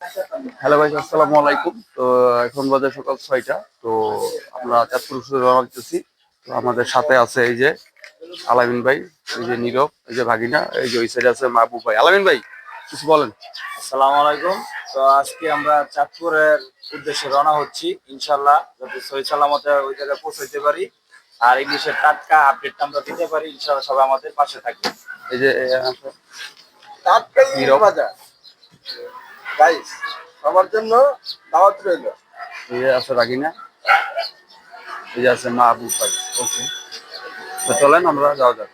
Hello ভাই, আসসালামু আলাইকুম। তো এখন বাজে সকাল 6টা। তো আমরা চাঁদপুর রওনা দিতেছি। তো আমাদের সাথে আছে এই যে আলামিন ভাই, এই যে নীরব, এই যে ভাগিনা, এই যে ওই সাইডে আছে মাহবুব ভাই। আলামিন ভাই, কিছু বলেন। আসসালামু আলাইকুম। তো আজকে আমরা চাঁদপুরের উদ্দেশ্যে রওনা হচ্ছি, ইনশাল্লাহ যদি সহি সালামতে ওই জায়গায় পৌঁছাইতে পারি আর ইংলিশের টাটকা আপডেটটা আমরা দিতে পারি, ইনশাল্লাহ সবাই আমাদের পাশে থাকবে। এই যে টাটকা ইলিশ নীরব, ভাজা গাইস, সবার জন্য দাওয়াত রইল। এই যে আছে রাগিনা, এই যে আছে মাহবুব ভাই। ওকে, তো চলেন আমরা যাওয়া যাক।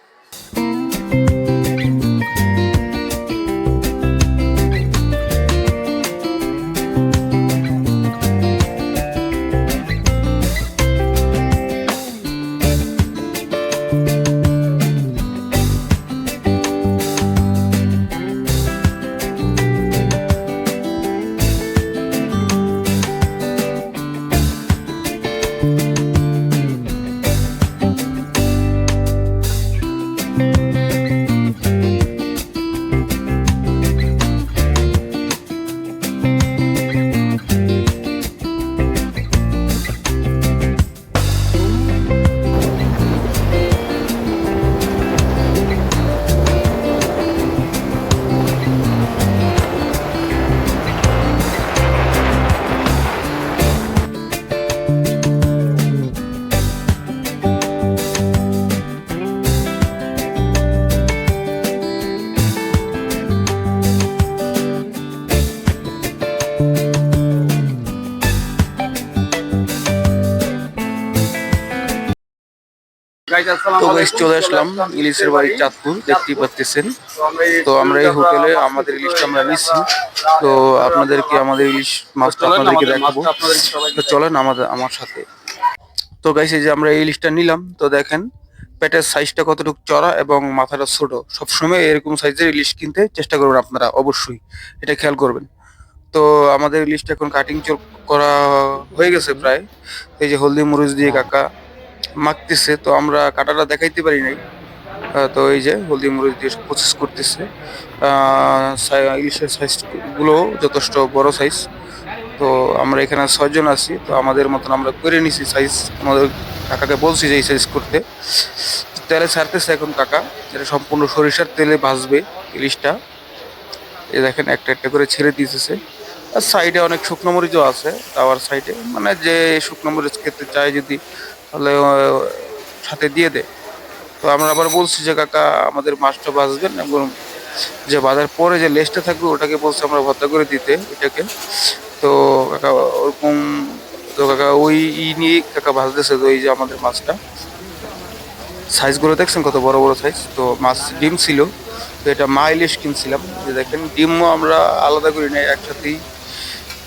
তো গাইস, চলে আসলাম ইলিশের বাড়ি চাঁদপুর, দেখতেই পাচ্ছেন। তো আমরা এই হোটেলে আমাদের ইলিশটা আমরা নিচ্ছি। তো আপনাদেরকে আমাদের ইলিশ মাছটা আপনাদেরকে দেখাবো। তো চলেন আমার সাথে। তো গাইস, এই যে আমরা এই ইলিশটা নিলাম, তো দেখেন পেটের সাইজটা কতটুকু চড়া এবং মাথাটা ছোট। সবসময় এরকম সাইজের ইলিশ কিনতে চেষ্টা করবেন আপনারা, অবশ্যই এটা খেয়াল করবেন। তো আমাদের ইলিশটা এখন কাটিং করা হয়ে গেছে প্রায়। এই যে হলদি মরিচ দিয়ে কাকা মাখতেছে, তো আমরা কাটাটা দেখাইতে পারি নাই। তো এই যে হলদি মরিচ দিয়ে প্রসেস করতেছে। ইলিশের সাইজ গুলো যথেষ্ট বড় সাইজ। তো আমরা এখানে 6 জন আছি, তো আমাদের মতন আমরা করে নিছি সাইজ। আমাদের কাকাকে বলছি যে এই সাইজ করতে। তেলে ছাড়তেছে এখন কাকা, এটা সম্পূর্ণ সরিষার তেলে ভাজবে ইলিশটা। এই দেখেন একটা একটা করে ছেড়ে দিতেছে। আর সাইডে অনেক শুকনো মরিচও আছে, তাওয়ার সাইডে, মানে যে শুকনো মরিচ খেতে চায় যদি, তাহলে সাথে দিয়ে দেয়। তো আমরা আবার বলছি যে কাকা আমাদের মাছটা ভাজবেন, এবং যে বাজার পরে যে লেজটা থাকবে ওটাকে বলছি আমরা ভর্তা করে দিতে এটাকে। তো কাকা ওরকম, তো কাকা ওই নিয়ে কাকা ভাজতেছে। তো এই যে আমাদের মাছটা সাইজগুলো দেখছেন কত বড় বড় সাইজ। তো মাছ ডিম ছিল, তো এটা মা ইলিশ কিনছিলাম। যে দেখেন ডিমও আমরা আলাদা করি না, একসাথেই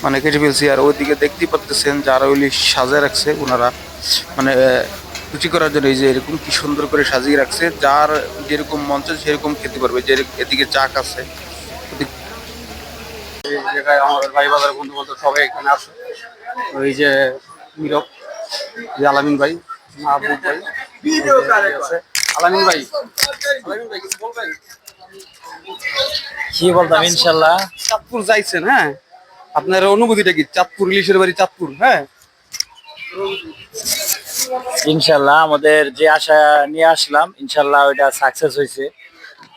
মানে কেটে ফেলছি। আর ওইদিকে দেখতেই পারতেছেন যারা ইলিশ সাজায় রাখছে ওনারা, মানে রুচি করার জন্য এই যে এরকম কি সুন্দর করে সাজিয়ে রাখছে, যার যেরকম মন চায় সেরকম খেতে পারবে। যে এদিকে চাক আছে, এই জায়গায় আমাদের ভাই বাজার বন্ধু বান্ধব সবাই এখানে আসে। ওই যে নীরব, যে আলামিন ভাই, মাহবুব ভাই, আছে আলামিন ভাই। আলামিন ভাই কিছু বলবেন? কি বলতাম, ইনশাল্লাহ চাঁদপুর যাইছেন, হ্যাঁ, আপনার অনুভূতিটা কি? চাঁদপুর, ইলিশের বাড়ি চাঁদপুর, হ্যাঁ। ইনশাল্লাহ আমাদের যে আশা নিয়ে আসলাম, ইনশাল্লাহ ওইটা সাকসেস হয়েছে।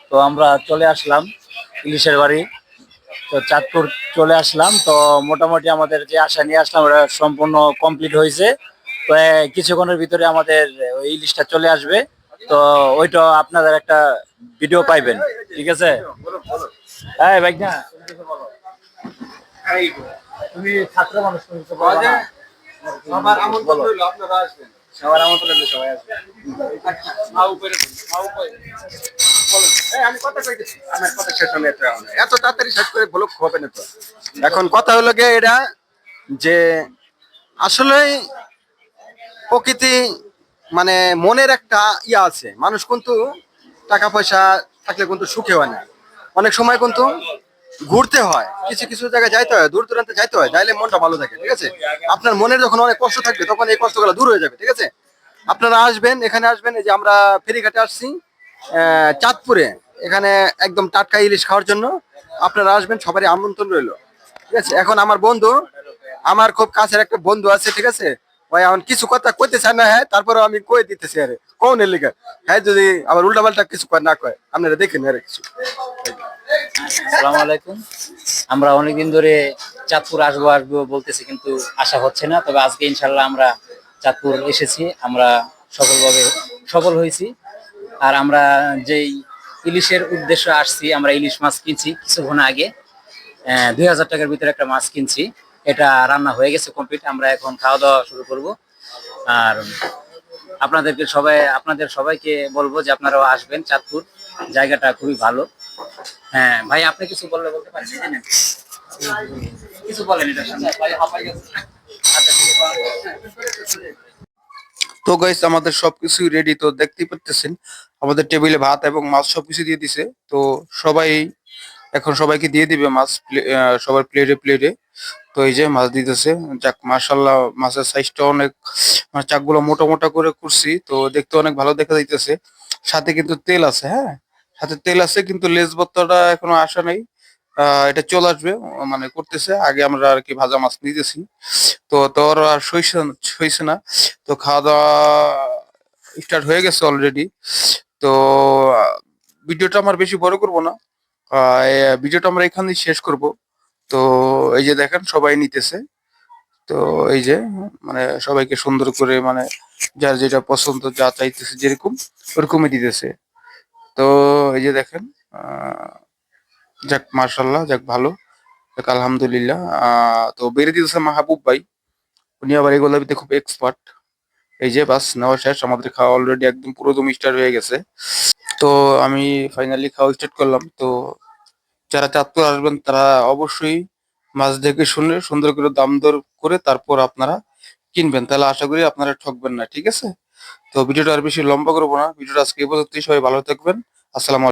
তো আমরা চলে আসলাম ইলিশের বাড়ি, তো চাঁদপুর চলে আসলাম। তো মোটামুটি আমাদের যে আশা নিয়ে আসলাম ওটা সম্পূর্ণ কমপ্লিট হয়েছে। তো কিছুক্ষণের ভিতরে আমাদের ওই ইলিশটা চলে আসবে। তো ওইটা আপনাদের একটা ভিডিও পাইবেন, ঠিক আছে? হ্যাঁ ভাই, না তুমি ছাত্র মানুষ, তুমি কিছু বলবা না? সবার আমন্ত্রণ রইল, আপনারা আসবেন। সবার আমন্ত্রণ রইলো, সবাই আসবে। আমি কথা কইতেছি, আমার কথা শেষ হলে এত তাড়াতাড়ি শেষ করে ব্লক হবে না তো। এখন কথা হলো গিয়ে এটা, যে আসলেই প্রকৃতি, মানে মনের একটা ইয়া আছে। মানুষ কিন্তু টাকা পয়সা থাকলে কিন্তু সুখে হয় না, অনেক সময় কিন্তু ঘুরতে হয়, কিছু কিছু জায়গায় যাইতে হয়, দূর দূরান্তে যাইতে হয়, যাইলে মনটা ভালো থাকে, ঠিক আছে? আপনার মনের যখন অনেক কষ্ট থাকবে তখন এই কষ্টগুলো দূর হয়ে যাবে, ঠিক আছে? আপনারা আসবেন, এখানে আসবেন। এই যে আমরা ফেরিঘাটে আসছি চাঁদপুরে, এখানে একদম টাটকা ইলিশ খাওয়ার জন্য। আপনারা আসবেন, সবারই আমন্ত্রণ রইল। ঠিক আছে। এখন আমার বন্ধু, আমার খুব কাছের একটা বন্ধু আছে, ঠিক আছে। ওই এখন কিছু কথা কইতে চায় না, হ্যাঁ, তারপরে আমি কই দিতেছি আরে কোন এর লিগা। হ্যাঁ, যদি আবার উল্টা পাল্টা কিছু কয় না কয়, আপনারা দেখেন আরে কিছু। আসসালামু আলাইকুম। আমরা অনেকদিন ধরে চাঁদপুর আসবো আসবো বলতেছি, কিন্তু আসা হচ্ছে না। তবে আজকে ইনশাল্লাহ আমরা চাঁদপুর এসেছি, আমরা সফলভাবে সফল হয়েছি। আর আমরা যেই ইলিশের উদ্দেশ্যে আসছি, আমরা ইলিশ মাছ কিনছি কিছুক্ষণ আগে। 2,000 টাকার ভিতরে একটা মাছ কিনছি, এটা রান্না হয়ে গেছে কমপ্লিট। আমরা এখন খাওয়া দাওয়া শুরু করব। আর আপনাদের সবাইকে বলবো যে আপনারাও আসবেন চাঁদপুর, জায়গাটা খুবই ভালো। হ্যাঁ ভাই, আপনি কিছু বলতে পারেন? কিছু বলেন এটার সামনে। আচ্ছা, কিছু বলেন। তো গাইস আমাদের সবকিছুই রেডি, তো দেখতেই পারতেছেন আমাদের টেবিলে ভাত এবং মাছ সবকিছু দিয়ে দিছে। তো সবাই এখন সবাইকে দিয়ে দিবে মাছ, সবার প্লেটে প্লেটে। তো এই যে মাছ দিতেছে, যাক মাশাল্লাহ মাছের সাইজটা অনেক, মানে চাকগুলো মোটা মোটা করে করছি, তো দেখতে অনেক ভালো দেখা যাইতেছে। সাথে কিন্তু তেল আছে, হ্যাঁ সাথে তেল আছে, কিন্তু লেজ ভর্তাটা এখনো আসা নাই। এটা চলে আসবে, মানে করতেছে আগে, আমরা আর কি ভাজা মাছ নিতেছি। তো তোর আর সইছে না। তো খাওয়া দাওয়া স্টার্ট হয়ে গেছে অলরেডি। তো ভিডিওটা আমার বেশি বড় করব না, ভিডিওটা আমরা এখানেই শেষ করব। তো এই যে দেখেন সবাই নিতেছে। তো এই যে মানে সবাইকে সুন্দর করে, মানে যার যেটা পছন্দ, যা চাইতেছে যেরকম ওরকমই দিতেছে। তো এই যে দেখেন, যাক মার্শাল্লাহ, যাক ভালো, যাক আলহামদুলিল্লাহ। তো বেড়ে দিতেছে মাহবুব ভাই, উনি আবার এগুলোর ভিতরে খুব এক্সপার্ট। এই যে বাস নেওয়া শেষ, আমাদের খাওয়া অলরেডি একদম পুরোদম স্টার্ট হয়ে গেছে। তো আমি ফাইনালি খাওয়া স্টার্ট করলাম। তো যারা চাঁদপুর আসবেন তারা অবশ্যই মাছ দেখে শুনে সুন্দর করে দাম দর করে তারপর আপনারা কিনবেন, তাহলে আশা করি আপনারা ঠকবেন না, ঠিক আছে। তো ভিডিওটা আর বেশি লম্বা করবো না, ভিডিওটা আজকে এই পর্যন্তই। সবাই ভালো থাকবেন। আসসালামু আলাইকুম।